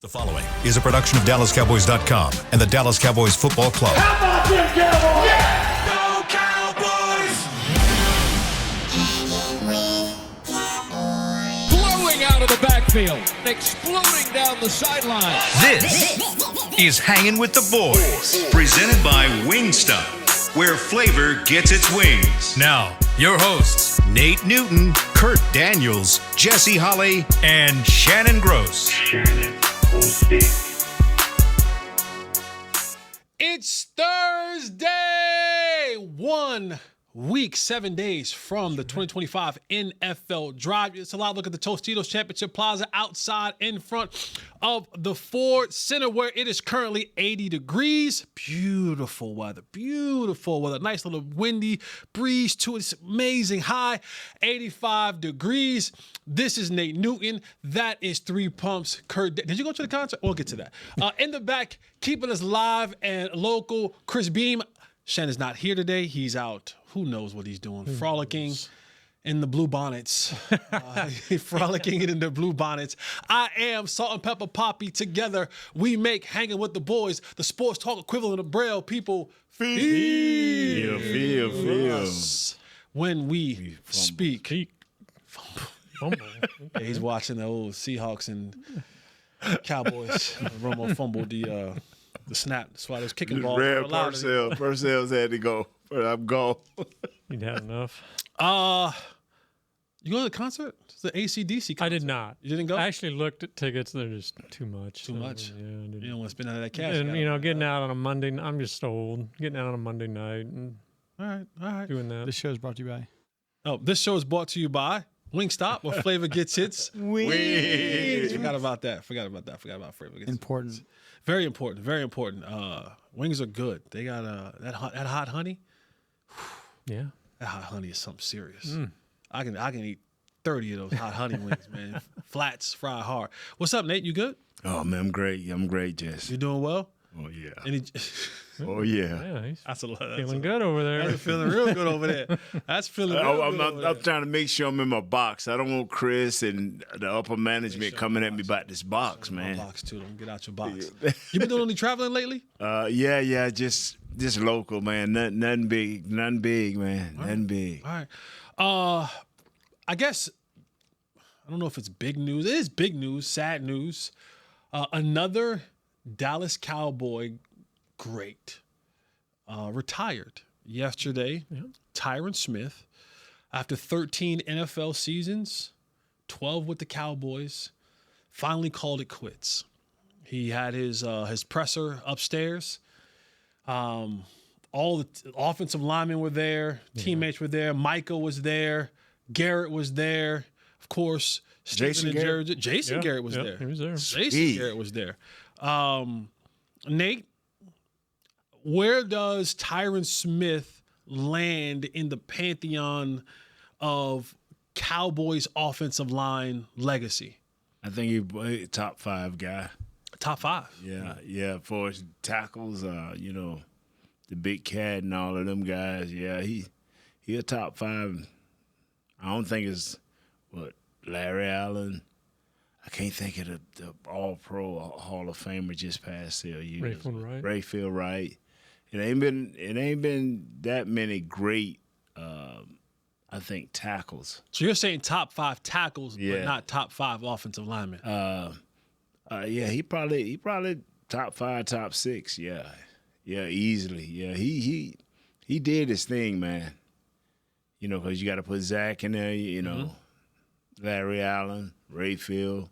The following is a production of DallasCowboys.com and the Dallas Cowboys Football Club. How about them Cowboys? Yeah! Go Cowboys! Blowing out of the backfield, exploding down the sideline. This is Hangin' with the Boys, presented by Wingstop, where flavor gets its wings. Now, your hosts, Nate Newton, Kurt Daniels, Jesse Holley, and Shannon Gross. It's Thursday, 1 week, 7 days from the 2025 NFL Drive. It's a lot look at the Tostitos Championship Plaza outside in front of the Ford Center where it is currently 80 degrees. Beautiful weather, beautiful weather. Nice little windy breeze to its amazing high, 85 degrees. This is Nate Newton. That is Three Pumps. Kurt, did you go to the concert? We'll get to that. In the back, keeping us live and local, Chris Beam. Shannon's not here today. He's out. Who knows what he's doing? Frolicking in the blue bonnets. Frolicking in the blue bonnets. I am Salt and Pepper Poppy. Together, we make Hanging with the Boys, the sports talk equivalent of Braille. People feel us when we speak. Yeah, he's watching the old Seahawks and Cowboys. Romo fumbled the snap. That's why I was kicking balls. Red Purcell's had to go. But I'm gone. You'd had enough. You go to the concert? It's the AC/DC concert. I did not. You didn't go? I actually looked at tickets. They're just too much. Too much? Yeah, I didn't. You don't want to spend out of that cash. And, getting out on a Monday, I'm just old. Getting out on a Monday night and All right. doing that. This show is brought to you by. Oh, this show is brought to you by Wingstop, where flavor gets its wings. Forgot about Flavor gets Important. Very important. Very important. Wings are good. They got that hot honey. Yeah. That hot honey is something serious. I can eat 30 of those hot honey wings, man. Flats, fried hard. What's up, Nate? You good? Oh, man, I'm great. I'm great, Jess. You doing well? Oh, yeah. Any, Oh, yeah. Yeah, he's that's a lot. feeling good over there. That's feeling real good over there. That's feeling real good over there. I'm trying to make sure I'm in my box. I don't want Chris and the upper management coming at me about this box, man. Box too. Don't get out your box. You been doing any traveling lately? Yeah. Just local, man. Nothing big, man. Nothing big. All right. I guess I don't know if it's big news. It is big news. Sad news. Another Dallas Cowboy great retired yesterday. Yeah. Tyron Smith, after 13 NFL seasons, 12 with the Cowboys, finally called it quits. He had his presser upstairs. All the offensive linemen were there. Teammates were there. Michael was there. Garrett was there. Of course, Jason Garrett was there. He was there. Jason Garrett was there. Nate, where does Tyron Smith land in the pantheon of Cowboys offensive line legacy? I think he's top 5 guy. Top 5. Yeah. For his tackles, the big cat and all of them guys. Yeah, he a top 5. I don't think it's Larry Allen. I can't think of the All-Pro Hall of Famer just past there. Rayfield Wright. It ain't been that many great, I think, tackles. So you're saying top 5 tackles, Yeah. but not top 5 offensive linemen. Yeah, he probably top 5, top 6. Yeah, easily. Yeah, he did his thing, man. Because you got to put Zach in there. Larry Allen, Rayfield.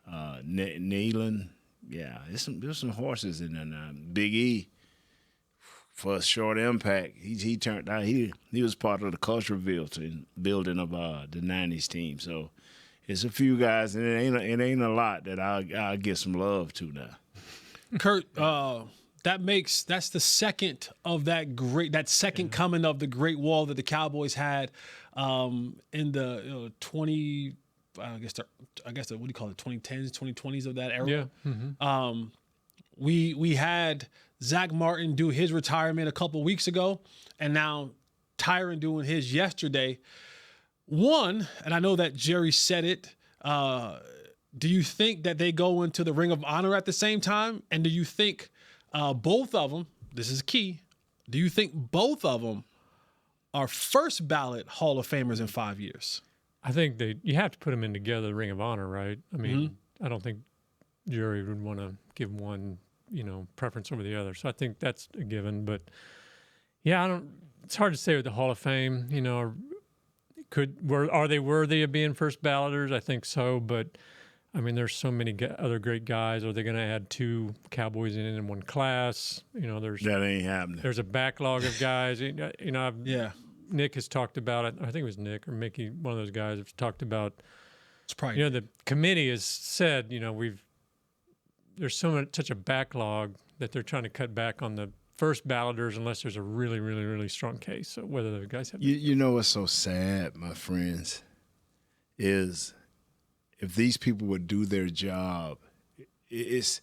Nealon, yeah, there's some horses in there now. Big E, for a short impact, he turned out he was part of the cultural building of the '90s team. So it's a few guys, and it ain't a lot that I'll give some love to now. Kurt, that's the second of that second coming of the great wall that the Cowboys had in the 20. I guess what do you call it? 2010s, 2020s of that era. Yeah. Mm-hmm. We had Zach Martin do his retirement a couple weeks ago, and now Tyron doing his yesterday. One, and I know that Jerry said it, do you think that they go into the Ring of Honor at the same time? And do you think both of them, this is key, do you think both of them are first ballot Hall of Famers in 5 years? I think you have to put them in together, the Ring of Honor, right? I mean, I don't think jury would want to give one, preference over the other. So I think that's a given. But yeah, it's hard to say with the Hall of Fame, are they worthy of being first balloters? I think so. But I mean, there's so many other great guys. Are they going to add 2 Cowboys in one class? That ain't happening. There's a backlog of guys. Yeah. Nick has talked about it. I think it was Nick or Mickey, one of those guys, have talked about. It's probably the committee has said, there's such a backlog that they're trying to cut back on the first balloters unless there's a really, really, really strong case. So whether the guys have. You know what's so sad, my friends, is if these people would do their job, it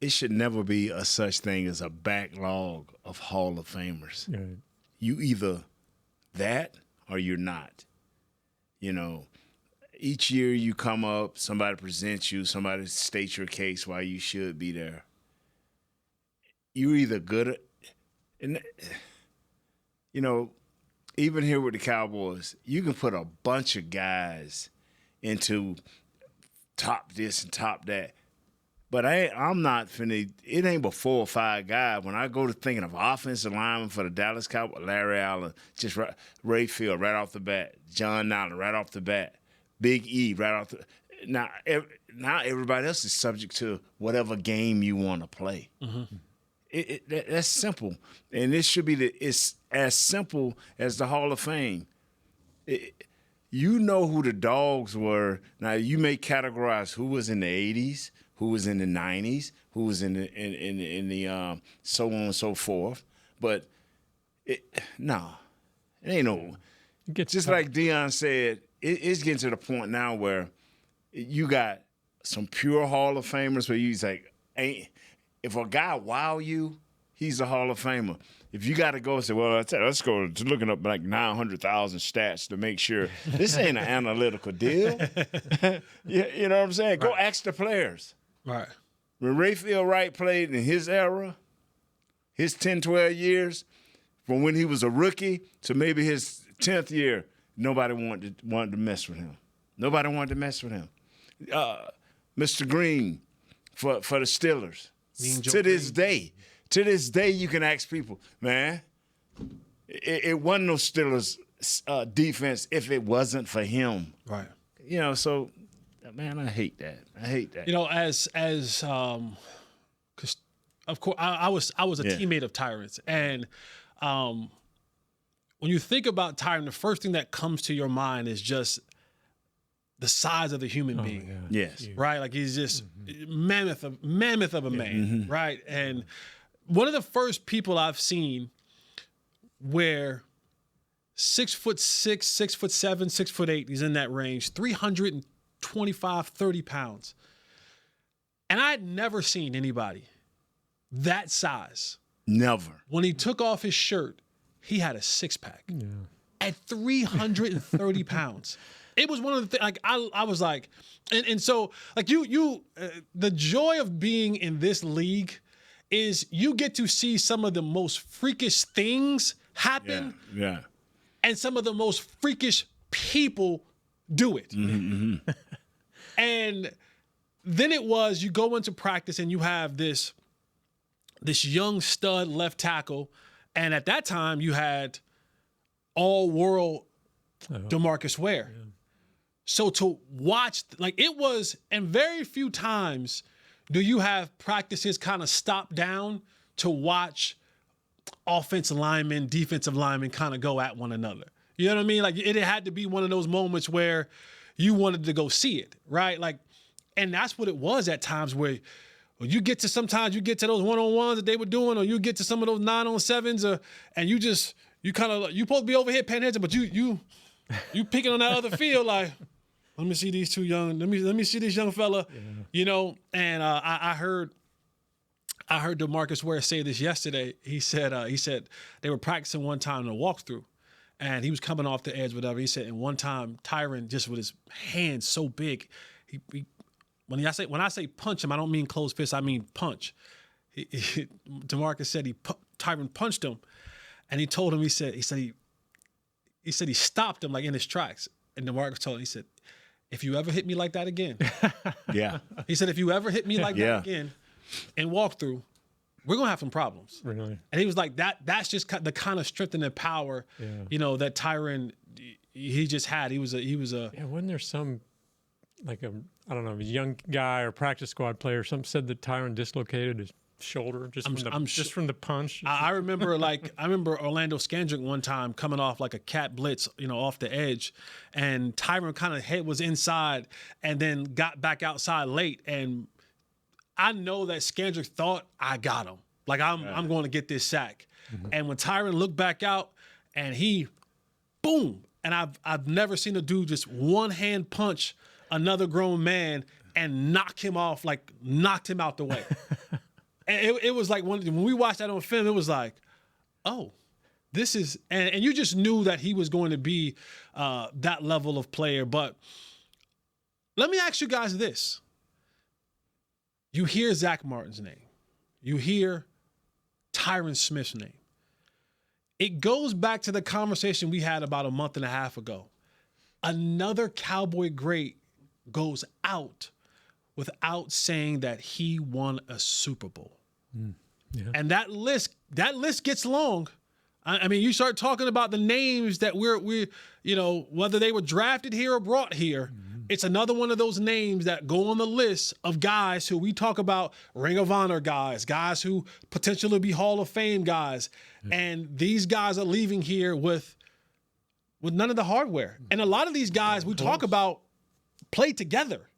should never be a such thing as a backlog of Hall of Famers. Right. You either that or you're not. Each year you come up, somebody presents you, somebody states your case why you should be there. You're either good at, and even here with the Cowboys, you can put a bunch of guys into top this and top that. But I'm not finna. It ain't but 4 or 5 guys. When I go to thinking of offensive linemen for the Dallas Cowboys, Larry Allen, just Ray Field right off the bat, John Allen right off the bat, Big E right off the. Now everybody else is subject to whatever game you want to play. That's simple, and it should be it's as simple as the Hall of Fame. You know who the dogs were. Now you may categorize who was in the 80s. Who was in the 90s, who was in the so on and so forth. But, it ain't no. Just like Deion said, it's getting to the point now where you got some pure Hall of Famers where you like, if a guy wow you, he's a Hall of Famer. If you got to go and say, well, let's go to looking up like 900,000 stats to make sure this ain't an analytical deal. You know what I'm saying? Go ask the players. Right. When Rayfield Wright played in his era, his 10, 12 years, from when he was a rookie to maybe his 10th year, nobody wanted to mess with him. Nobody wanted to mess with him. Mr. Green for the Steelers. To this day, you can ask people, man, it wasn't no Steelers defense if it wasn't for him. Right. So – man, I hate that. As because of course I was a teammate of Tyron's, and when you think about Tyron, the first thing that comes to your mind is just the size of the human being. Yeah. Yes. Right? Like he's just mammoth of a man, right? And one of the first people I've seen where 6'6", 6'7", 6'8", he's in that range, 325, 30 pounds. And I had never seen anybody that size. Never. When he took off his shirt, he had a six-pack. Yeah. At 330 pounds. It was one of the things, like, I was like, and so, like, the joy of being in this league is you get to see some of the most freakish things happen. Yeah. And some of the most freakish people do it. Mm-hmm. And then it was, you go into practice and you have this young stud left tackle. And at that time, you had all-world DeMarcus Ware. Yeah. So to watch, like, it was, and very few times do you have practices kind of stop down to watch offensive linemen, defensive linemen kind of go at one another. You know what I mean? Like, it had to be one of those moments where you wanted to go see it, right? Like, and that's what it was at times where sometimes you get to those one-on-ones that they were doing, or you get to some of those 9-on-7s, and you supposed to be over here paying attention, but you picking on that other field like, let me see these two young, let me see this young fella, and I heard DeMarcus Ware say this yesterday. He said they were practicing one time in a walkthrough, and he was coming off the edge, whatever. He said, and one time Tyron, just with his hands so big, he when I say punch him, I don't mean closed fist. I mean punch. DeMarcus said Tyron punched him, and he told him he said he stopped him like in his tracks. And DeMarcus told him, he said, if you ever hit me like that again, Yeah. he said, if you ever hit me like that again and walk through, we're gonna have some problems. Really? And he was like, that's just the kind of strength and the power, that Tyron he just had. He was a Yeah, wasn't there some like a young guy or practice squad player? Some said that Tyron dislocated his shoulder from the punch. I remember Orlando Scandrick one time coming off like a cat blitz, off the edge, and Tyron kind of head was inside and then got back outside late. And I know that Scandrick thought, I got him. Like I'm going to get this sack. Mm-hmm. And when Tyron looked back out and he, boom, and I've never seen a dude just one hand punch another grown man and knocked him out the way. And it was like when we watched that on film, it was like, oh, this is, and you just knew that he was going to be that level of player. But let me ask you guys this. You hear Zach Martin's name. You hear Tyron Smith's name. It goes back to the conversation we had about a month and a half ago. Another Cowboy great goes out without saying that he won a Super Bowl. Yeah. And that list gets long. I mean, you start talking about the names that we whether they were drafted here or brought here, it's another one of those names that go on the list of guys who we talk about, Ring of Honor guys who potentially be Hall of Fame guys. Yeah. And these guys are leaving here with none of the hardware. And a lot of these guys we talk about play together.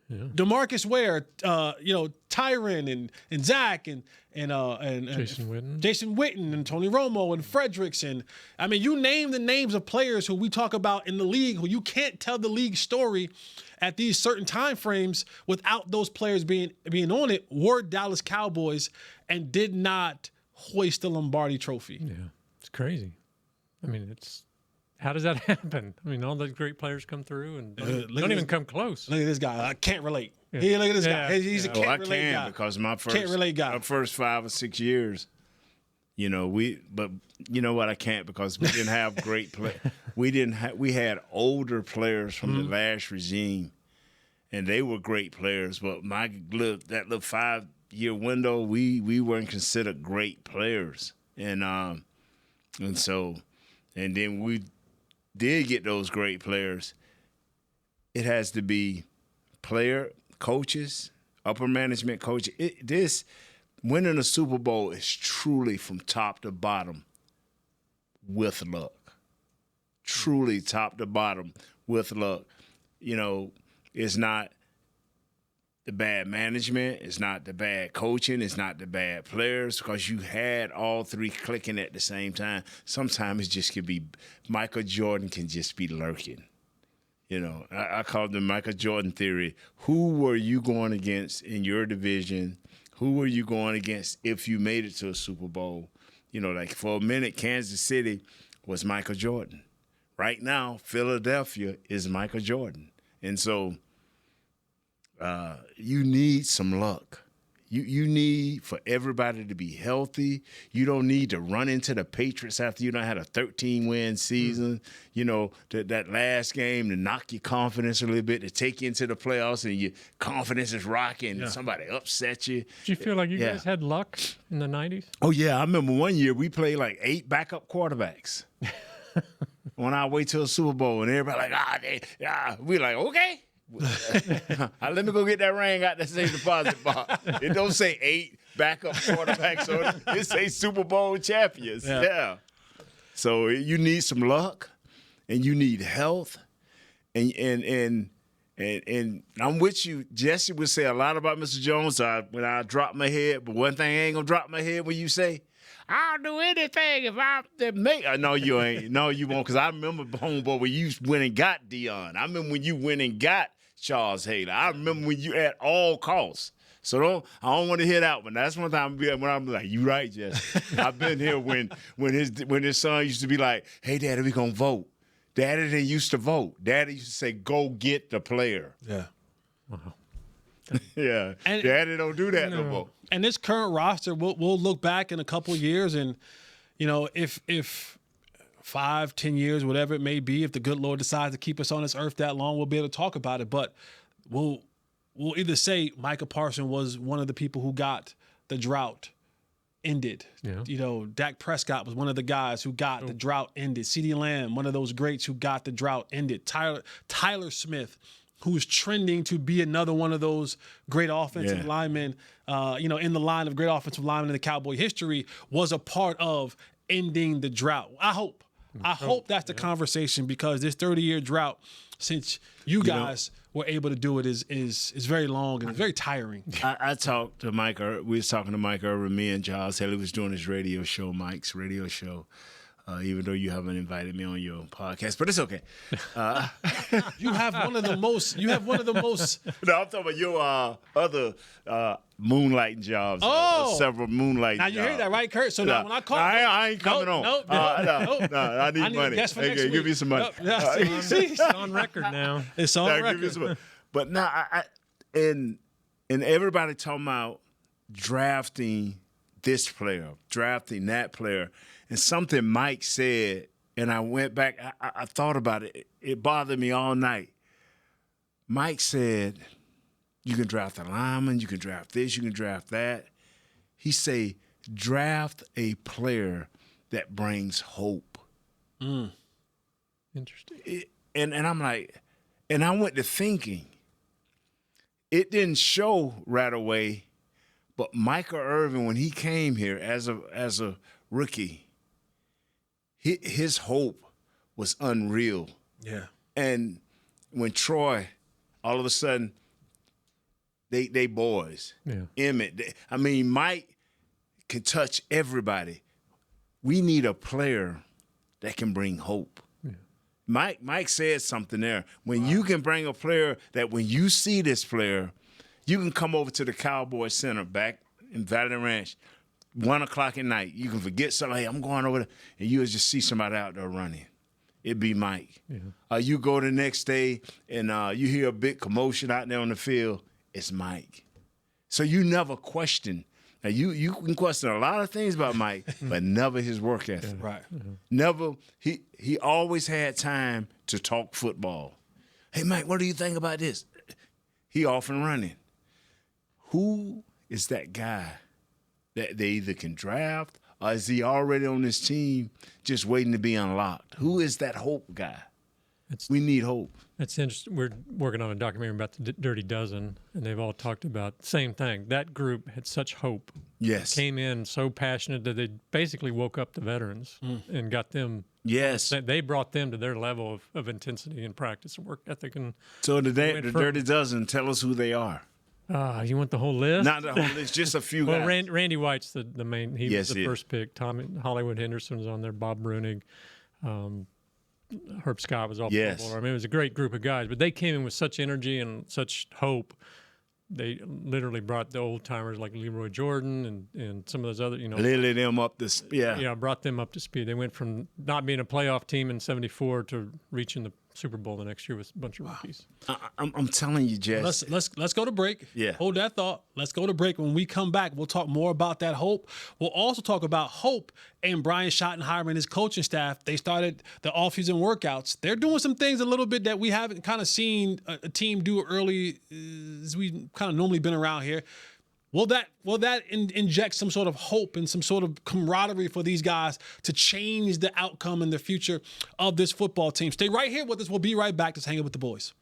Yeah. DeMarcus Ware, Tyron and Zach and Jason Witten and Tony Romo and Fredericks, and I mean, you name the names of players who we talk about in the league who you can't tell the league story at these certain time frames without those players being on it. Were Dallas Cowboys and did not hoist the Lombardi Trophy. Yeah, it's crazy. I mean, how does that happen? I mean, all those great players come through and don't even come close. Look at this guy. I can't relate. Yeah. Hey, look at this guy. He's a can't relate guy. Because my my first 5 or 6 years, but you know what? I can't because we didn't have great play. We had older players from the last regime, and they were great players. But that little 5-year window, we weren't considered great players, and then we did get those great players. It has to be coaches, upper management coaches. This winning a Super Bowl is truly from top to bottom with luck. Truly top to bottom with luck. It's not the bad management. It's not the bad coaching. It's not the bad players because you had all three clicking at the same time. Sometimes it just could be Michael Jordan can just be lurking. I call it the Michael Jordan theory. Who were you going against in your division? Who were you going against if you made it to a Super Bowl? Like for a minute, Kansas City was Michael Jordan. Right now, Philadelphia is Michael Jordan. And so you need some luck. You need for everybody to be healthy. You don't need to run into the Patriots after you done had a 13-win season. That last game to knock your confidence a little bit, to take you into the playoffs and your confidence is rocking and somebody upset you. Did you feel like you guys had luck in the 90s? Oh, yeah. I remember one year we played like 8 backup quarterbacks on our way to a Super Bowl, and everybody like, we like, okay. Let me go get that ring out that safe deposit box. It don't say 8 backup quarterbacks on it. It say Super Bowl champions. Yeah. So you need some luck, and you need health, and I'm with you. Jesse would say a lot about Mr. Jones when I drop my head, but one thing I ain't gonna drop my head when you say, I'll do anything if I make. No, you ain't. No, you won't. Because I remember, homeboy, when you went and got Dion. I remember when you went and got Charles Haley. I remember when you at all costs. So I don't want to hear that one. That's one time when I'm like, you right, Jesse. I've been here when his son used to be like, hey, Daddy, we gonna vote. Daddy didn't used to vote. Daddy used to say, go get the player. Yeah. Wow. Yeah, And- Daddy don't do that no more. And this current roster, we'll look back in a couple of years, and if 5-10 years, whatever it may be, if the good Lord decides to keep us on this earth that long, we'll be able to talk about it. But we'll either say Micah Parsons was one of the people who got the drought ended. Yeah. Dak Prescott was one of the guys who got the drought ended. CeeDee Lamb, one of those greats who got the drought ended. Tyler Smith, who's trending to be another one of those great offensive linemen, in the line of great offensive linemen in the Cowboy history, was a part of ending the drought. I hope that's the conversation, because this 30-year drought, since you guys were able to do it, is very long and very tiring. I talked to Mike. We was talking to Mike Irvin. Me and Giles Haley was doing his radio show, Mike's radio show. Even though you haven't invited me on your podcast, but it's okay. You have one of the most. You have one of the most. No, I'm talking about your other moonlighting jobs. Several moonlighting. Now you jobs. hear that, right, Kurt? So now when I call, I ain't coming on. No, I need I money. a guest for next week. Give me some money. See? It's on record now. It's on Give me record. some money. But now, and everybody talking about drafting this player, drafting that player. And something Mike said, and I went back, I thought about it. It bothered me all night. Mike said, you can draft a lineman, you can draft this, you can draft that. He say, draft a player that brings hope. Interesting. And I'm like, and I went to thinking, it didn't show right away, but Michael Irvin, when he came here as a rookie, his hope was unreal. Yeah. And when Troy, all of a sudden, they boys. Yeah. Emmett. Mike can touch everybody. We need a player that can bring hope. Yeah. Mike said something there. When you can bring a player that when you see this player, you can come over to the Cowboys Center back in Valley Ranch, 1:00 at night. You can forget something. Hey, I'm going over there, and you'll just see somebody out there running. It'd be Mike. Yeah. You go the next day, and you hear a big commotion out there on the field. It's Mike. So you never question. Now you can question a lot of things about Mike, but never his work ethic. Right. Never. He always had time to talk football. Hey, Mike, what do you think about this? He off and running. Who is that guy that they either can draft, or is he already on this team just waiting to be unlocked? Who is that hope guy? We need hope. That's interesting. We're working on a documentary about the Dirty Dozen, and they've all talked about the same thing. That group had such hope. Yes. Came in so passionate that they basically woke up the veterans and got them. Yes. They brought them to their level of intensity and practice and work ethic. And So the Dirty Dozen, tell us who they are. you want the whole list? Not the whole list, just a few Well, guys. Randy White's the main. He Yes, was the he is. first pick. Hollywood Henderson was on there. Bob Brunig. Herb Scott was all Yes. Pro Bowler. It was a great group of guys, but they came in with such energy and such hope. They literally brought the old timers like Leroy Jordan and some of those other, Lily them up brought them up to speed. They went from not being a playoff team in '74 to reaching the Super Bowl the next year with a bunch of rookies. I'm telling you, Jess. Let's go to break. Yeah. Hold that thought. Let's go to break. When we come back, we'll talk more about that hope. We'll also talk about hope and Brian Schottenheimer and his coaching staff. They started the offseason workouts. They're doing some things a little bit that we haven't kind of seen a team do early as we kind of normally been around here. Will that inject some sort of hope and some sort of camaraderie for these guys to change the outcome and the future of this football team? Stay right here with us. We'll be right back to Hangin' with the Boys.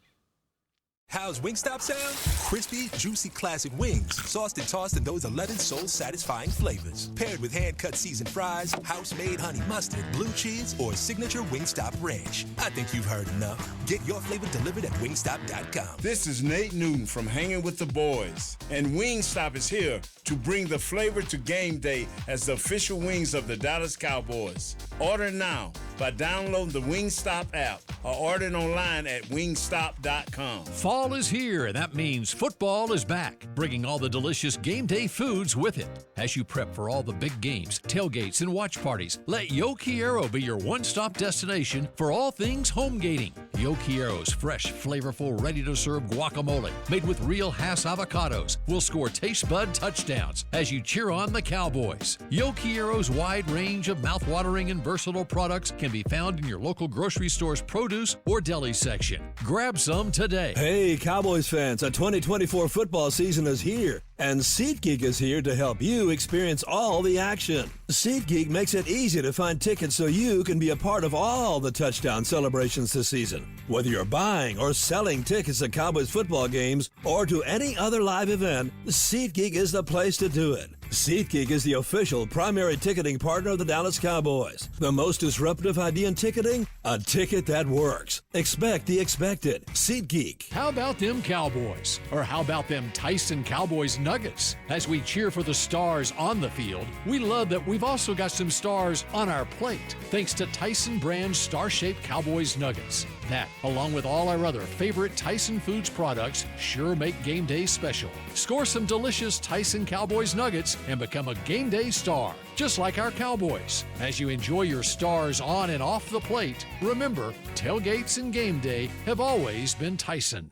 How's Wingstop sound? Crispy, juicy classic wings, sauced and tossed in those 11 soul-satisfying flavors. Paired with hand-cut seasoned fries, house-made honey mustard, blue cheese, or signature Wingstop ranch. I think you've heard enough. Get your flavor delivered at wingstop.com. This is Nate Newton from Hanging with the Boys, and Wingstop is here to bring the flavor to game day as the official wings of the Dallas Cowboys. Order now by downloading the Wingstop app or ordering online at wingstop.com. Fall is here, and that means football is back, bringing all the delicious game day foods with it. As you prep for all the big games, tailgates, and watch parties, let Yo Quiero be your one-stop destination for all things home gating. Yo Quiero's fresh, flavorful, ready-to-serve guacamole made with real Hass avocados will score taste bud touchdowns as you cheer on the Cowboys. Yo Quiero's wide range of mouthwatering and versatile products can be found in your local grocery store's produce or deli section. Grab some today. Hey, Cowboys fans, a 2024 football season is here, and SeatGeek is here to help you experience all the action. SeatGeek makes it easy to find tickets so you can be a part of all the touchdown celebrations this season. Whether you're buying or selling tickets to Cowboys football games or to any other live event, SeatGeek is the place to do it. SeatGeek is the official primary ticketing partner of the Dallas Cowboys. The most disruptive idea in ticketing? A ticket that works. Expect the expected. SeatGeek. How about them Cowboys? Or how about them Tyson Cowboys Nuggets? As we cheer for the stars on the field, we love that we've also got some stars on our plate, thanks to Tyson brand star-shaped Cowboys Nuggets. That, along with all our other favorite Tyson Foods products, sure make game day special. Score some delicious Tyson Cowboys Nuggets and become a game day star, just like our Cowboys. As you enjoy your stars on and off the plate, remember, tailgates and game day have always been Tyson.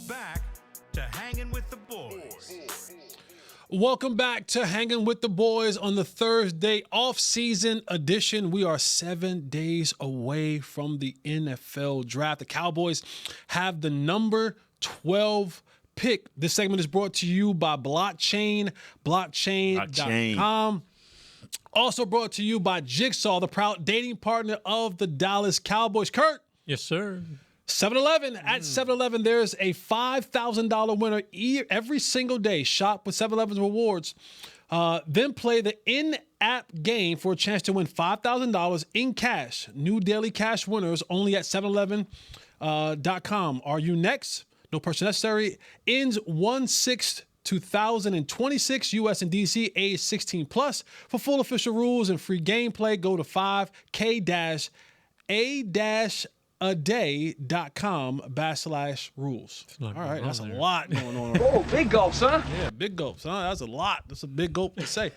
Back to Hangin' with the Boys. Welcome back to Hanging with the Boys on the Thursday off-season edition. We are 7 days away from the NFL draft. The Cowboys have the number 12 pick. This segment is brought to you by blockchain.com. Also brought to you by Jigsaw, the proud dating partner of the Dallas Cowboys. Kurt. Yes, sir. 7-Eleven. At 7-Eleven, there's a $5,000 winner every single day. Shop with 7-Eleven's rewards. Then play the in-app game for a chance to win $5,000 in cash. New daily cash winners only at 7eleven.com. Are you next? No purchase necessary. Ends 1/6/2026. U.S. and D.C. Age 16 plus. For full official rules and free gameplay, go to 5k-a-day.com/rules. All right, that's a lot going on. Oh, big gulps, huh? Yeah, big gulps. Huh? That's a lot. That's a big gulp to say.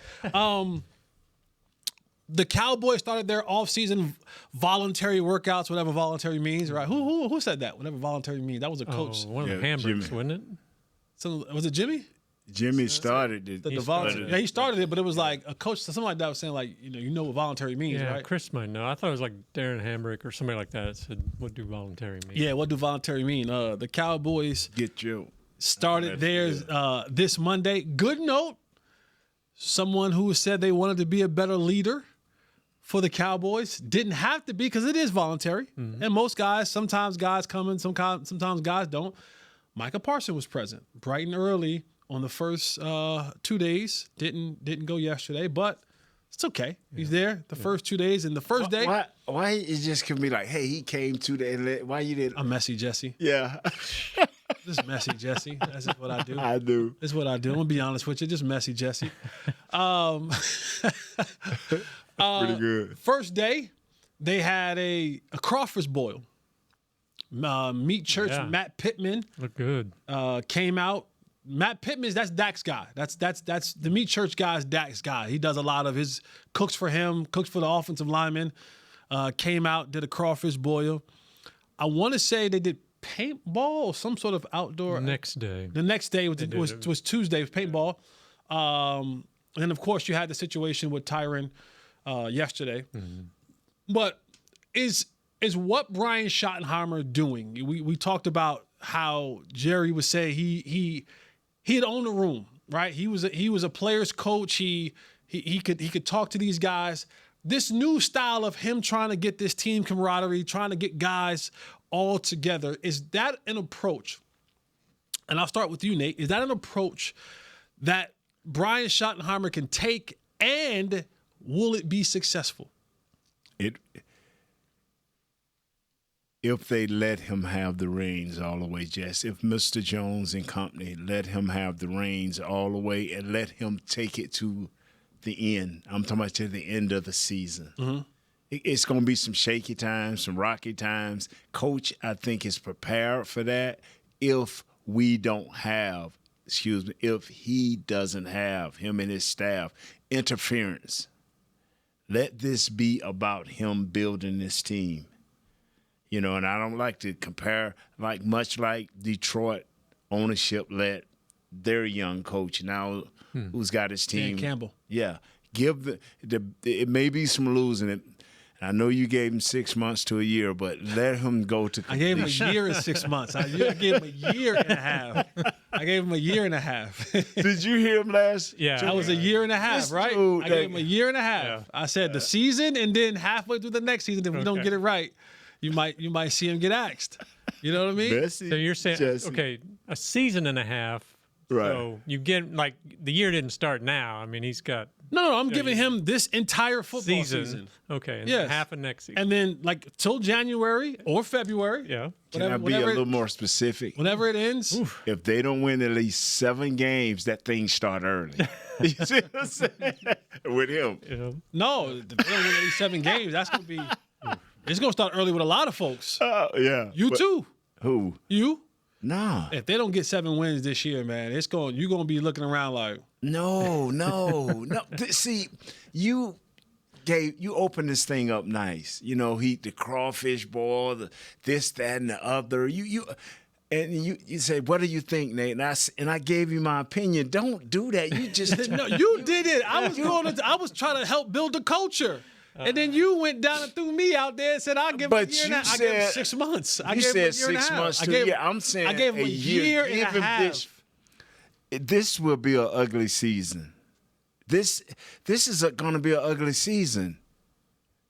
The Cowboys started their off-season voluntary workouts, whatever voluntary means, right? Who said that? Whatever voluntary means. That was a coach. One of the hamburgers, wasn't it? So, was it Jimmy? Jimmy started it. He started it, but it was like a coach, something like that was saying, like, you know what voluntary means, Yeah, right? Chris might know. I thought it was like Darren Hambrick or somebody like that said, what do voluntary mean? Yeah, what do voluntary mean? The Cowboys Get your started theirs this Monday. Good note. Someone who said they wanted to be a better leader for the Cowboys. Didn't have to be because it is voluntary. Mm-hmm. And most guys, sometimes guys come in, sometimes guys don't. Micah Parsons was present bright and early on the first 2 days. Didn't go yesterday, but it's okay. He's there the first 2 days. And the first day. Why it just can be like, hey, he came to the why you didn't? I'm messy, Jesse. Yeah. Just messy, Jesse. That's just what I do. I do. That's what I do. I'm gonna be honest with you. Just messy, Jesse. Pretty good. First day, they had a crawfish boil. Meat Church, Yeah. Matt Pittman Look good. came out. Matt Pittman, that's Dak's guy. That's the Meat Church guy's Dak's guy. He does a lot of his cooks for him, cooks for the offensive linemen. Came out, did a crawfish boil. I want to say they did paintball or some sort of outdoor. Next day. The next day was Tuesday, was paintball. And then, of course, you had the situation with Tyron yesterday. Mm-hmm. But is what Brian Schottenheimer doing? We talked about how Jerry would say he had owned the room, right? He was a player's coach. He could talk to these guys. This new style of him trying to get this team camaraderie, trying to get guys all together, is that an approach? And I'll start with you, Nate. Is that an approach that Brian Schottenheimer can take, and will it be successful? if they let him have the reins all the way, Jess, if Mr. Jones and company let him have the reins all the way and let him take it to the end. I'm talking about to the end of the season. Mm-hmm. It's going to be some shaky times, some rocky times. Coach, I think, is prepared for that if we don't have, if he doesn't have, him and his staff, interference. Let this be about him building this team. You know, and I don't like to compare, much like Detroit ownership let their young coach now who's got his team. Dan Campbell. Yeah. Give it may be some losing it. I know you gave him 6 months to a year, but let him go to completion. I gave him a year and 6 months. I gave him a year and a half. I gave him a year and a half. Did you hear him last? Yeah. That was a year and a half, right? Dude, I gave him a year and a half. Yeah. I said the season, and then halfway through the next season, if we don't get it right, you might see him get axed. You know what I mean? So you're saying, okay, a season and a half. Right. So you get, the year didn't start now. I mean, he's got. No, I'm giving him this entire football season. Okay, and yes. half of next season. And then, till January or February. Yeah. Can I be a little more specific? Whenever it ends. Oof. If they don't win at least 7 games, that thing start early. You see what I'm saying? With him. Yeah. No, if they don't win at least 7 games, that's going to be – it's going to start early with a lot of folks. Yeah. You too. Who? You. Nah. If they don't get 7 wins this year, man, you're going to be looking around like – No. See, you opened this thing up nice. You know, the crawfish boil, this, that, and the other. You say, what do you think, Nate? And I gave you my opinion. Don't do that. You just no, you did it. I was trying to help build the culture. And then you went down and threw me out there and said, I'll give him a year and a half. I gave him 6 months. You said 6 months to a year. I'm saying I gave him a year and a half. This will be an ugly season. This is going to be an ugly season.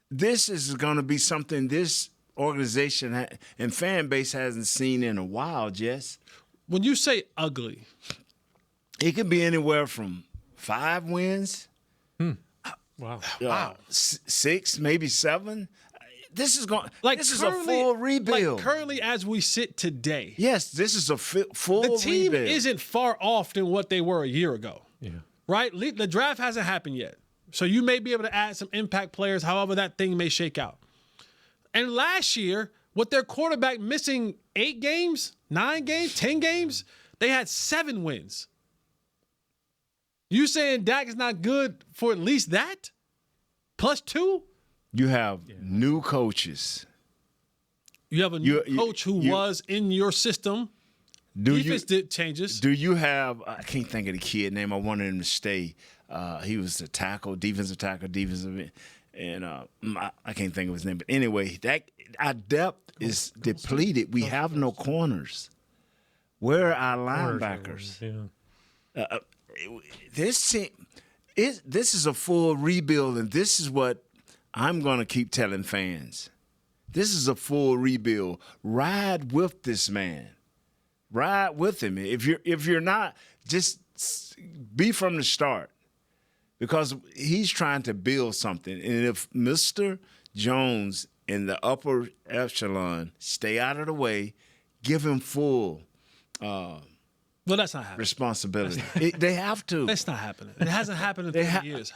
This is going to be something this organization and fan base hasn't seen in a while, Jess. When you say ugly, it can be anywhere from 5 wins. Wow. 6, maybe 7. This is going. This is a currently- full rebuild. Like currently, as we sit today, Yes, this is a full the team rebuild. isn't far off than what they were a year ago. Yeah. Right? The draft hasn't happened yet. So you may be able to add some impact players, however that thing may shake out. And last year, with their quarterback missing 8 games, 9 games, 10 games, they had 7 wins. You saying Dak is not good for at least that? Plus 2? You have new coaches. You have a new coach who was in your system. Defense did changes. Do you have? I can't think of the kid name. I wanted him to stay. He was a defensive tackle, and I can't think of his name. But anyway, our depth is depleted. We have no corners. Where are our linebackers? Yeah. This team, this is a full rebuild, and this is what I'm going to keep telling fans. This is a full rebuild. Ride with this man. Ride with him. If you're not, just be from the start, because he's trying to build something. And if Mr. Jones in the upper echelon stay out of the way, give him full Well, that's not happening. responsibility. They have to. That's not happening. It hasn't happened in 20 years.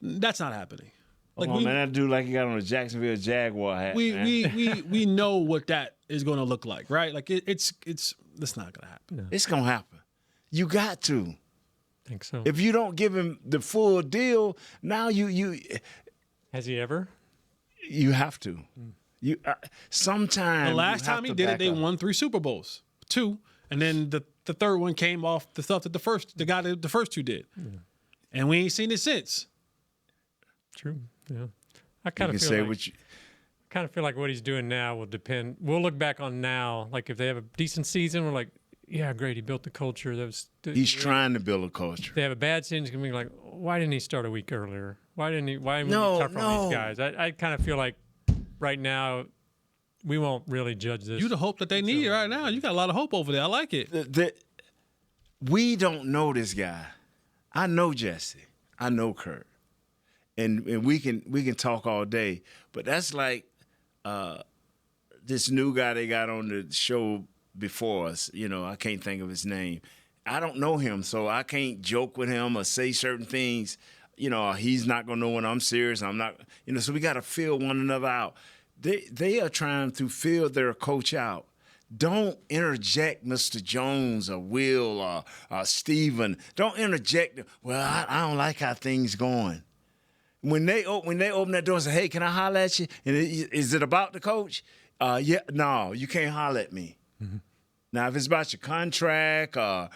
That's not happening. Like man, that dude like he got on a Jacksonville Jaguar hat. We know what that is going to look like, right? Like it's not going to happen. No. It's gonna happen. You got to. I think so. If you don't give him the full deal, now you Has he ever? you have to. You sometimes The last time he did it, they won 3 Super Bowls, 2, and then the third one came off the stuff that the first 2 did, and we ain't seen it since. True. Yeah. I kind of feel like what he's doing now will depend. We'll look back on now, like if they have a decent season, we're like, yeah, great, he built the culture. He's trying to build a culture. If they have a bad season, it's gonna be like, why didn't he start a week earlier? Why didn't he tougher on these guys? I kind of feel like right now we won't really judge this. You the hope that they need right now. You got a lot of hope over there. I like it. We don't know this guy. I know Jesse. I know Kurt. And we can talk all day, but that's like this new guy they got on the show before us. I can't think of his name. I don't know him, so I can't joke with him or say certain things. He's not going to know when I'm serious. I'm not, so we got to feel one another out. They are trying to feel their coach out. Don't interject Mr. Jones or Will or Steven. Don't interject. Well, I don't like how things going. When they open that door and say, hey, can I holler at you? And is it about the coach? Yeah, no, you can't holler at me. Mm-hmm. Now, if it's about your contract or,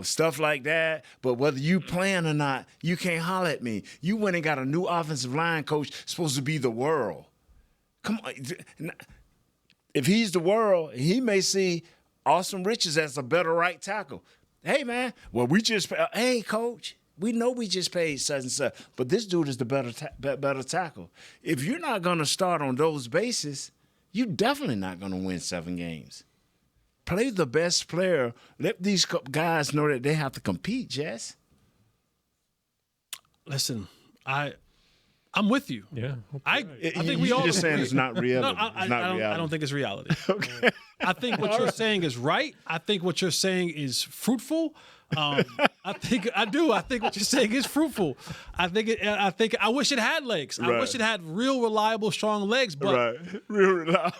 stuff like that, but whether you playing or not, you can't holler at me. You went and got a new offensive line coach supposed to be the world. Come on. If he's the world, he may see Austin Richards as a better right tackle. Hey, man, well, hey, coach, we know we just paid such and such, but this dude is the better tackle. If you're not going to start on those bases, you're definitely not going to win 7 games. Play the best player. Let these guys know that they have to compete, Jess. Listen, I'm with you. Yeah. I think we all. You're just saying it's not reality. No, I don't think it's reality. Okay. I think what you're saying is right. I think what you're saying is fruitful. I think what you're saying is fruitful. I wish it had legs. Right. I wish it had real reliable, strong legs. But right, real reliable.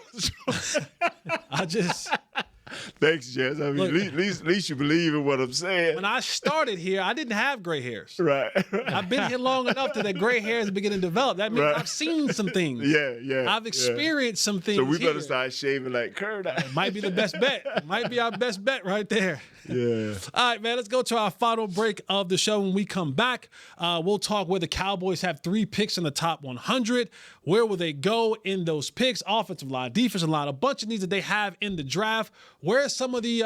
Thanks, Jess. I mean, Look, at least you believe in what I'm saying. When I started here, I didn't have gray hairs. Right. I've been here long enough that gray hairs are beginning to develop. That means Right. I've seen some things. Yeah. I've experienced some things. So we better here. start shaving like Kurt. Might be the best bet. Might be our best bet right there. Yeah. All right, man, let's go to our final break of the show. When we come back, we'll talk where the Cowboys have 3 picks in the top 100. Where will they go in those picks? Offensive line, defensive line, a bunch of needs that they have in the draft. Where some of the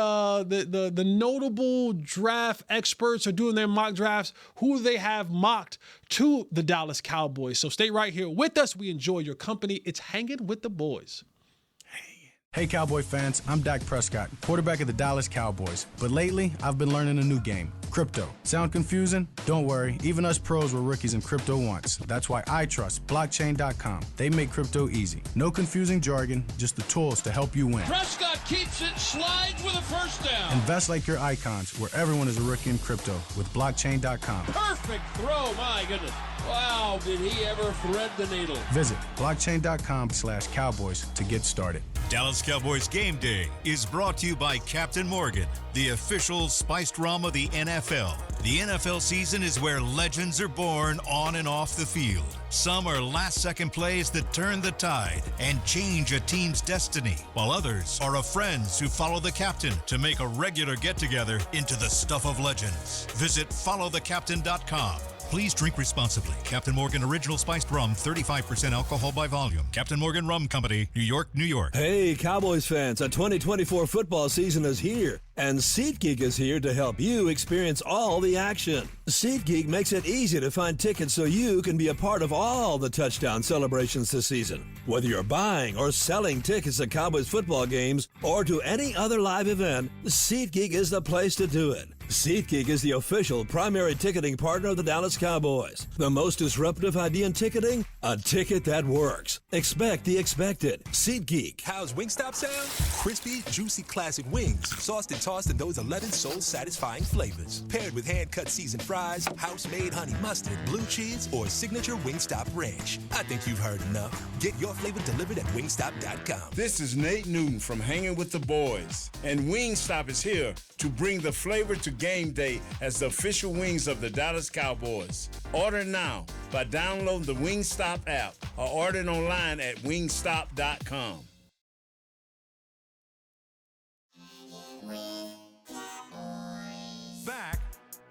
notable draft experts are doing their mock drafts, who they have mocked to the Dallas Cowboys. So stay right here with us. We enjoy your company. It's Hanging with the Boys. Hey Cowboy fans, I'm Dak Prescott, quarterback of the Dallas Cowboys. But lately, I've been learning a new game, crypto. Sound confusing? Don't worry, even us pros were rookies in crypto once. That's why I trust blockchain.com. They make crypto easy. No confusing jargon, just the tools to help you win. Prescott keeps it, slides with a first down. Invest like your icons, where everyone is a rookie in crypto with blockchain.com. Perfect throw, my goodness. Wow, did he ever thread the needle? Visit blockchain.com/Cowboys to get started. Dallas Cowboys Game Day is brought to you by Captain Morgan, the official spiced rum of the NFL. The NFL season is where legends are born on and off the field. Some are last-second plays that turn the tide and change a team's destiny, while others are of friends who follow the captain to make a regular get-together into the stuff of legends. Visit followthecaptain.com. Please drink responsibly. Captain Morgan Original Spiced Rum, 35% alcohol by volume. Captain Morgan Rum Company, New York, New York. Hey, Cowboys fans, the 2024 football season is here, and SeatGeek is here to help you experience all the action. SeatGeek makes it easy to find tickets so you can be a part of all the touchdown celebrations this season. Whether you're buying or selling tickets to Cowboys football games or to any other live event, SeatGeek is the place to do it. SeatGeek is the official primary ticketing partner of the Dallas Cowboys. The most disruptive idea in ticketing? A ticket that works. Expect the expected. SeatGeek. How's Wingstop sound? Crispy, juicy classic wings, sauced and tossed in those 11 soul-satisfying flavors. Paired with hand-cut seasoned fries, house-made honey mustard, blue cheese, or signature Wingstop ranch. I think you've heard enough. Get your flavor delivered at wingstop.com. This is Nate Newton from Hanging with the Boys, and Wingstop is here to bring the flavor to game day as the official wings of the Dallas Cowboys. Order now by downloading the Wingstop app or ordering online at wingstop.com. Back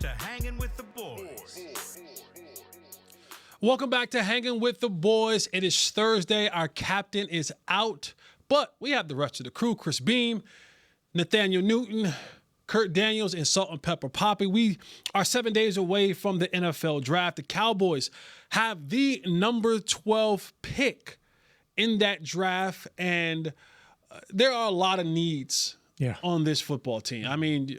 to Hanging with the Boys. Welcome back to Hanging with the Boys. It is Thursday. Our captain is out, but we have the rest of the crew. Chris Beam, Nathaniel Newton, Kurt Daniels, and Salt and Pepper Poppy. We are 7 days away from the NFL draft. The Cowboys have the number 12 pick in that draft, and there are a lot of needs on this football team. I mean,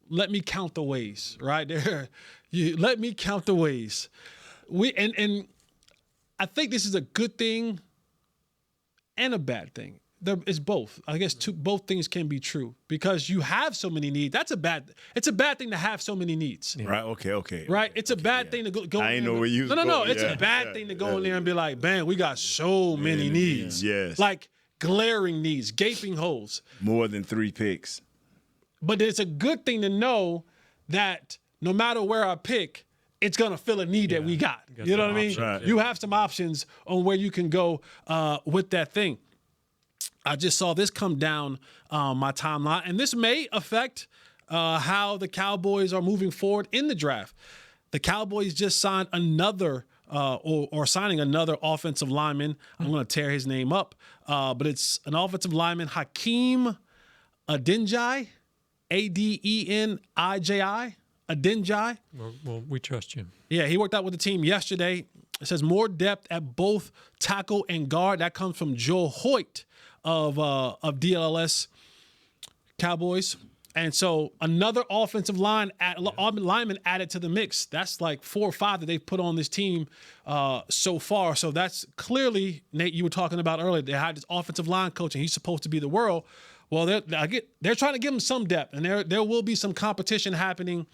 let me count the ways, right there. Let me count the ways. And I think this is a good thing and a bad thing. it's both. I guess both things can be true because you have so many needs. It's a bad thing to have so many needs. Right. Okay. Right. It's a bad thing to go. I ain't know where you. No. It's a bad thing to go in there and be like, man, we got so many needs. Yes. Like glaring needs, gaping holes. More than 3 picks. But it's a good thing to know that no matter where I pick, it's going to fill a need that we got. You know what I mean? Right. You have some options on where you can go with that thing. I just saw this come down my timeline, and this may affect how the Cowboys are moving forward in the draft. The Cowboys just signed another or signing another offensive lineman. I'm going to tear his name up, but it's an offensive lineman, Hakeem Adeniji, Adeniji. Adeniji. Well, we trust you. Yeah, he worked out with the team yesterday. It says more depth at both tackle and guard. That comes from Joe Hoyt of DLS Cowboys. And so another offensive lineman added to the mix. That's like 4 or 5 that they've put on this team so far. So that's clearly, Nate, you were talking about earlier. They had this offensive line coach, and he's supposed to be the world. Well, they're trying to give him some depth, and there will be some competition happening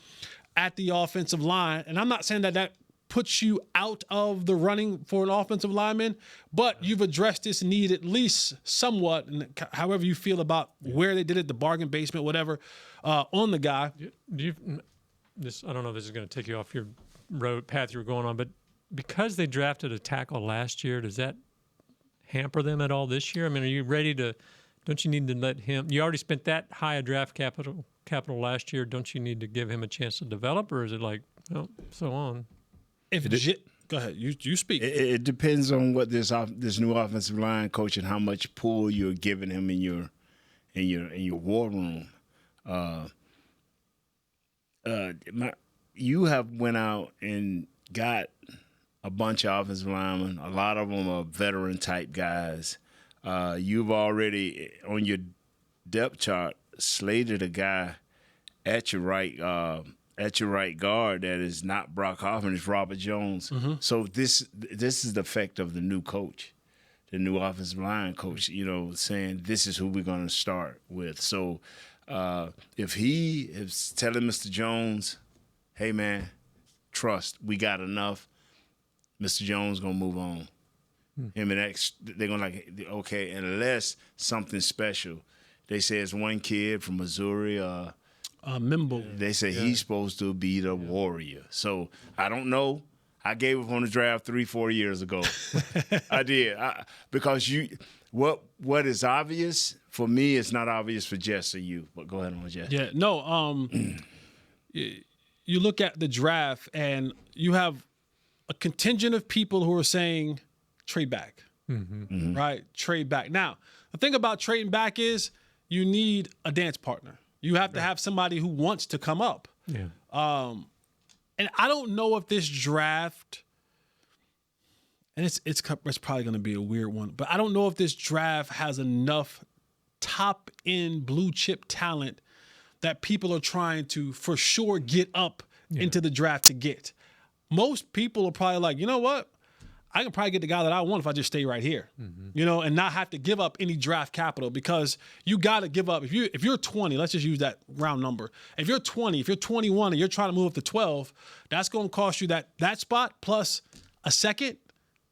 at the offensive line. And I'm not saying that puts you out of the running for an offensive lineman, but you've addressed this need at least somewhat, and however you feel about where they did it, the bargain basement, whatever, on the guy. I don't know if this is going to take you off your path you were going on, but because they drafted a tackle last year, does that hamper them at all this year? I mean, are you ready to? Don't you need to let him? You already spent that high a draft capital last year. Don't you need to give him a chance to develop, or is it like, oh, so on? Go ahead, you speak. It depends on what this new offensive line coach and how much pull you're giving him in your war room. You have went out and got a bunch of offensive linemen. A lot of them are veteran type guys. You've already on your depth chart slated a guy at your right guard that is not Brock Hoffman, it's Robert Jones. Mm-hmm. So this is the effect of the new coach, the new offensive line coach, saying this is who we're going to start with. So if he is telling Mr. Jones, hey, man, trust, we got enough, Mr. Jones going to move on. Him and X, they're going to like, okay, unless something special. They say it's one kid from Missouri, Mimble. They say he's supposed to be the warrior. So I don't know. I gave up on the draft 3-4 years ago. I did. Because what is obvious for me is not obvious for Jess or you. But go ahead on, Jess. Yeah, no. You look at the draft and you have a contingent of people who are saying trade back, right? Trade back. Now, the thing about trading back is you need a dance partner. You have to have somebody who wants to come up. Yeah. And I don't know if this draft, and it's probably going to be a weird one, but I don't know if this draft has enough top-end blue-chip talent that people are trying to, for sure, get up into the draft to get. Most people are probably like, you know what? I can probably get the guy that I want if I just stay right here, and not have to give up any draft capital, because you got to give up. If you're 20, let's just use that round number. If you're 20, if you're 21 and you're trying to move up to 12, that's going to cost you that spot plus a second,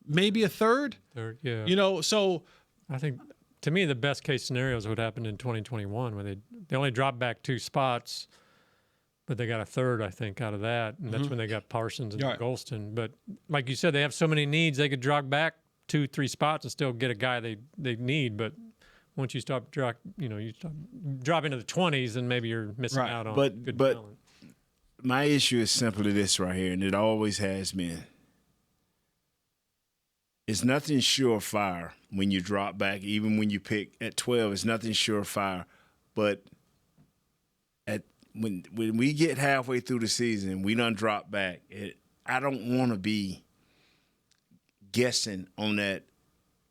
maybe a third. Yeah. So I think to me the best case scenario is what happened in 2021 when they only dropped back 2 spots. But they got a third, I think, out of that. And that's when they got Parsons and Golston. But like you said, they have so many needs, they could drop back 2-3 spots and still get a guy they need. But once you stop dropping into the 20s, then maybe you're missing out on good talent. My issue is simply this right here, and it always has been. It's nothing surefire when you drop back, even when you pick at 12. It's nothing surefire. But when we get halfway through the season, we done drop back. I don't want to be guessing on that,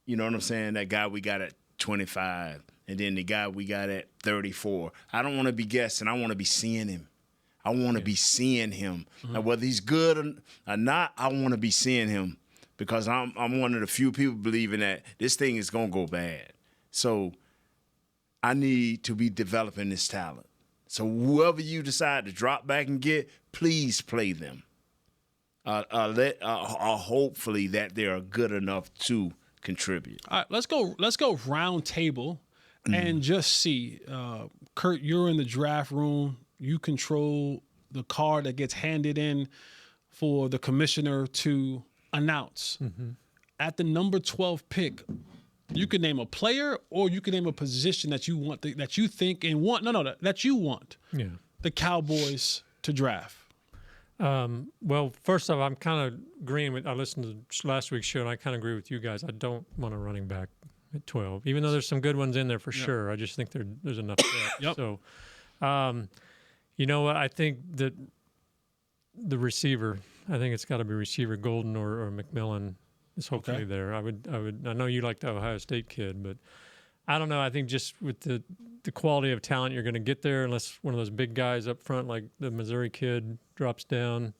you know what I'm saying, that guy we got at 25 and then the guy we got at 34. I don't want to be guessing. I want to be seeing him. I want to be seeing him. Now, whether he's good or not, I want to be seeing him, because I'm one of the few people believing that this thing is going to go bad. So I need to be developing this talent. So whoever you decide to drop back and get, please play them. Hopefully that they are good enough to contribute. All right, let's go round table and just see. Kurt, you're in the draft room. You control the card that gets handed in for the commissioner to announce. At the number 12 pick, you can name a player or you can name a position that you want, that you think and want. That you want. Yeah. The Cowboys to draft. Well, first off, I'm kind of agreeing with. I listened to last week's show, and I kind of agree with you guys. I don't want a running back at 12, even though there's some good ones in there for sure. I just think there's enough depth. So, you know what? I think that the receiver. I think it's got to be receiver Golden or McMillan. Is hopefully there. I know you like the Ohio State kid, but I don't know. I think just with the quality of talent you're going to get there, unless one of those big guys up front like the Missouri kid drops down.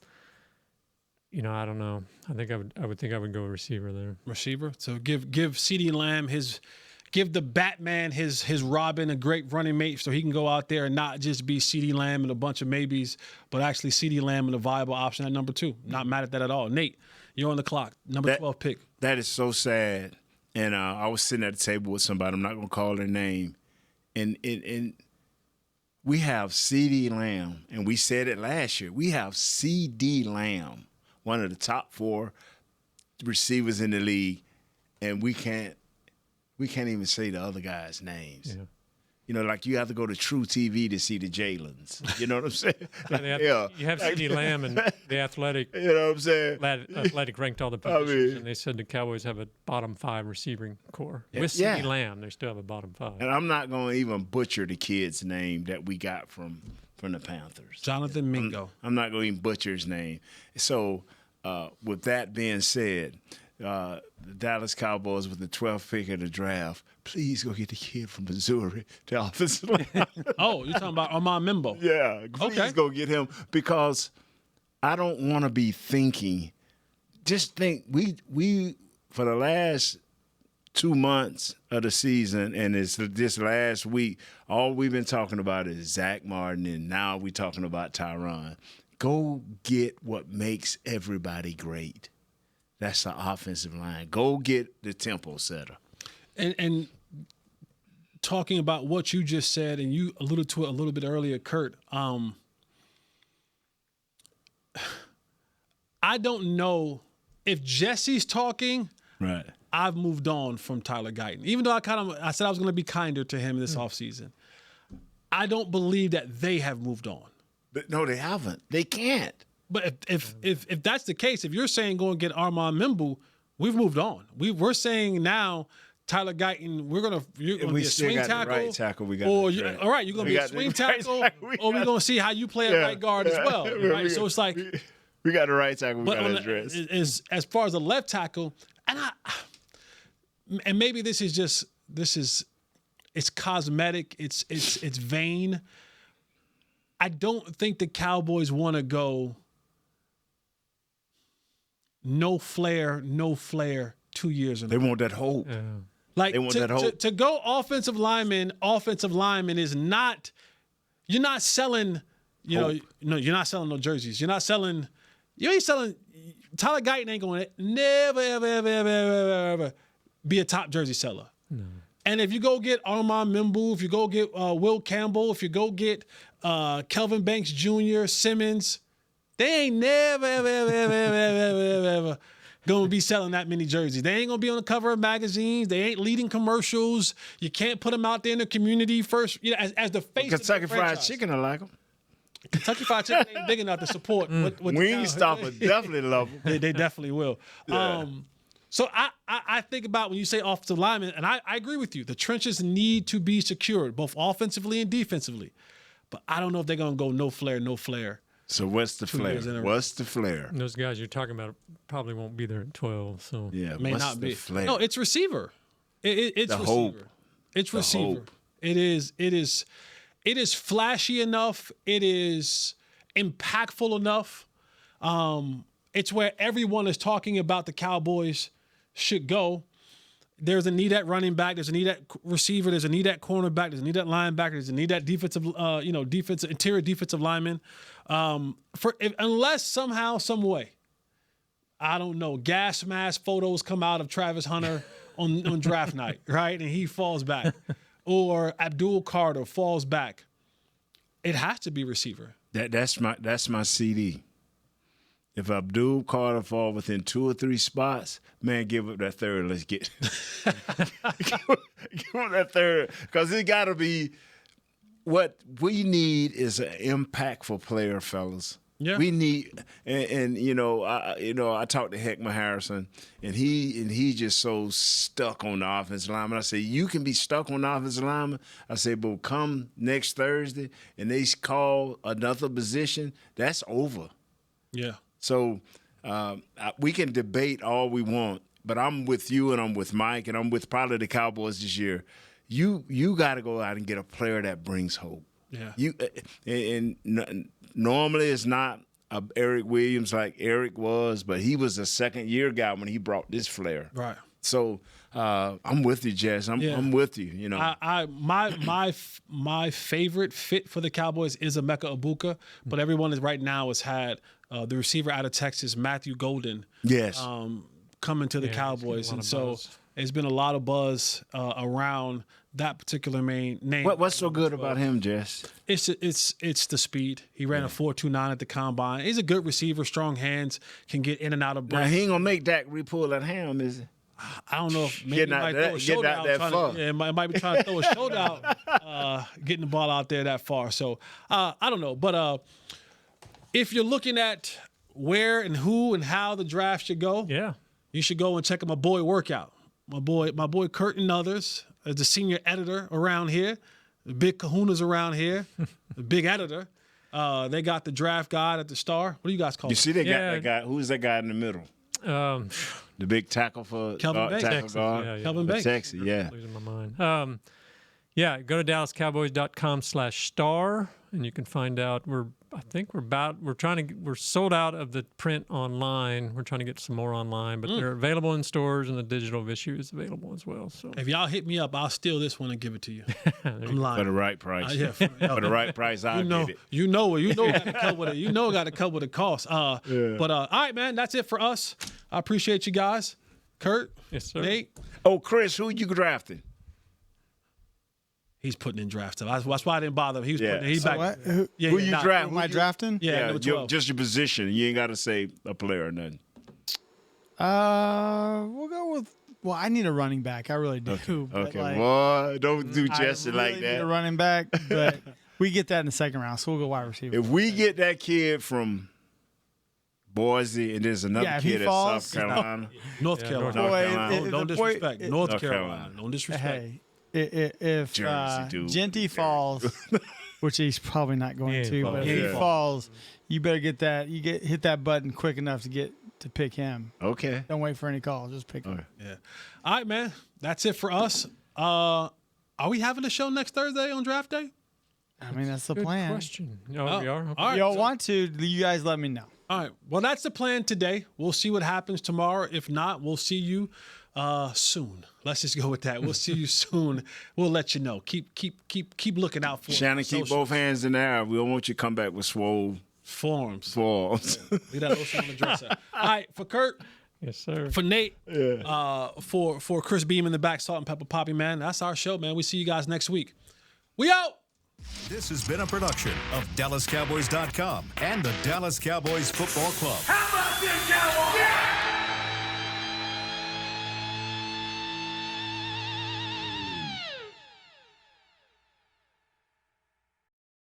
You know, I don't know. I would think I would go receiver there. Receiver. So give CeeDee Lamb give the Batman his Robin, a great running mate, so he can go out there and not just be CeeDee Lamb and a bunch of maybes, but actually CeeDee Lamb and a viable option at number 2. Not mad at that at all. Nate, you're on the clock. Number 12 pick. That is so sad. And I was sitting at the table with somebody. I'm not going to call their name. And we have CeeDee Lamb, and we said it last year. We have CeeDee Lamb, one of the top 4 receivers in the league, and we can't even say the other guys' names. Yeah. You know, like you have to go to True TV to see the Jalen's. You know what I'm saying? You have CeeDee Lamb and the Athletic. You know what I'm saying? Athletic ranked all the positions, and they said the Cowboys have a bottom 5 receiving core. With CeeDee Lamb, they still have a bottom 5. And I'm not going to even butcher the kid's name that we got from the Panthers. Jonathan Mingo. I'm not going to even butcher his name. So with that being said, the Dallas Cowboys with the 12th pick of the draft, please go get the kid from Missouri, the offensive line. Oh, you're talking about Armand Mimbo. Yeah, please go get him, because I don't want to be thinking. Just think, we for the last 2 months of the season, and it's this last week, all we've been talking about is Zach Martin, and now we're talking about Tyron. Go get what makes everybody great. That's the offensive line. Go get the tempo setter. And talking about what you just said, and you alluded to it a little bit earlier, Kurt, I don't know if Jesse's talking. Right. I've moved on from Tyler Guyton. Even though I said I was going to be kinder to him this offseason. I don't believe that they have moved on. But no, they haven't. They can't. But if that's the case, if you're saying go and get Armand Mimbo, we've moved on. We're saying now Tyler Guyton, you're gonna be a swing tackle. Right tackle we got. Or you're gonna be a swing tackle, or we're gonna see how you play at right guard as well. Right? So it's like we got the right tackle. We got to address. As far as the left tackle, and maybe this is it's cosmetic. It's vain. I don't think the Cowboys want to go no flair 2 years in a row. They want that hope. Yeah. Like they want that hope. To go offensive lineman is not. You're not selling. You're not selling no jerseys. You ain't selling. Tyler Guyton ain't going to never ever be a top jersey seller. No. And if you go get Armand Mimbo, if you go get Will Campbell, if you go get Kelvin Banks Jr., Simmons, they ain't never, ever going to be selling that many jerseys. They ain't going to be on the cover of magazines. They ain't leading commercials. You can't put them out there in the community first. As the face of the Kentucky Fried Chicken, I like them. Kentucky Fried Chicken ain't big enough to support. Wingstop would definitely love them. They definitely will. Yeah. So I think about when you say offensive lineman, and I agree with you. The trenches need to be secured, both offensively and defensively. But I don't know if they're going to go no flair. So what's the flair? What's the flair? Those guys you're talking about probably won't be there at 12. So yeah, may what's not the be. flair? No, it's receiver. It's the receiver. Hope. It's the receiver. Hope. It is flashy enough. It is impactful enough. It's where everyone is talking about the Cowboys should go. there's a need at running back, there's a need at receiver, there's a need at cornerback, there's a need at linebacker, there's a need at interior defensive lineman. Unless somehow, some way, I don't know, gas mask photos come out of Travis Hunter on draft night, right? And he falls back. Or Abdul Carter falls back. It has to be receiver. That's my CD. If Abdul Carter fall within 2 or 3 spots, man, give up that third. Let's get give up that third, because it got to be. What we need is an impactful player, fellas. Yeah. We need, and I talked to Heckma Harrison, and he just so stuck on the offensive lineman. I say, you can be stuck on the offensive lineman. I say, but come next Thursday and they call another position, that's over. Yeah. So we can debate all we want, but I'm with you and I'm with Mike and I'm with probably the Cowboys this year. You got to go out and get a player that brings hope. Yeah. Normally it's not Eric Williams like Eric was, but he was a second-year guy when he brought this flair. Right. So I'm with you, Jess. I'm with you. You know, my favorite fit for the Cowboys is Emeka Egbuka, but everyone right now has had the receiver out of Texas, Matthew Golden. Yes. Coming to the Cowboys, and so there's been a lot of buzz around that particular name. What's so good about him, Jess? It's the speed. He ran a 4.29 at the combine. He's a good receiver, strong hands, can get in and out of breath. Now he ain't gonna make Dak re-pull that ham, is he? I don't know if maybe he might throw a shoulder out. It might be trying to throw a shoulder out, getting the ball out there that far. So I don't know, but if you're looking at where and who and how the draft should go, you should go and check out my boy workout. My boy Kurt and others, as the senior editor around here, the big kahunas around here, the big editor. They got the draft guide at the Star. What do you guys call it? You see they got that guy. Who's that guy in the middle? The big tackle for Kelvin Banks. tackle guard. Kelvin Banks. Texas, yeah. Losing my mind. Go to DallasCowboys.com/star, and you can find out. We're sold out of the print online. We're trying to get some more online, but they're available in stores, and the digital issue is available as well. So if y'all hit me up, I'll steal this one and give it to you. I'm lying. For the right price. For the right price, I'll get it. You know, got to come with it. You know, got to come with a cost. But all right, man, that's it for us. I appreciate you guys. Kurt, yes, sir. Nate. Oh, Chris, who you drafting? He's putting in draft stuff. That's why I didn't bother him. He was putting. He's back. What? Who you drafting? Who am I drafting? Yeah, just your position. You ain't got to say a player or nothing. We'll go with. Well, I need a running back. I really do. Okay. Boy, don't do Jesse like that. Need a running back, but we get that in the second round, so we'll go wide receiver. If we get that kid from Boise and there's another kid at South Carolina, North Carolina. Don't disrespect North Carolina. Don't disrespect. Hey. If Genty falls, which he's probably not going to, but if he falls, you better get that. Hit that button quick enough to pick him. Okay. Don't wait for any calls. Just pick him. Yeah. All right, man. That's it for us. Are we having a show next Thursday on draft day? I mean, that's the plan. Question. We are. Okay. All right, y'all want to? You guys let me know. All right. Well, that's the plan today. We'll see what happens tomorrow. If not, we'll see you soon. Let's just go with that. We'll see you soon. We'll let you know. Keep looking out for Shannon, keep both hands in the air. We don't want you to come back with swole forms. Yeah. Leave that lotion on the dresser. All right, for Kurt. Yes, sir. For Nate. For Chris Beam in the back, Salt and Pepper Poppy, man. That's our show, man. We see you guys next week. We out. This has been a production of DallasCowboys.com and the Dallas Cowboys Football Club. How about this, Cowboys? Yeah!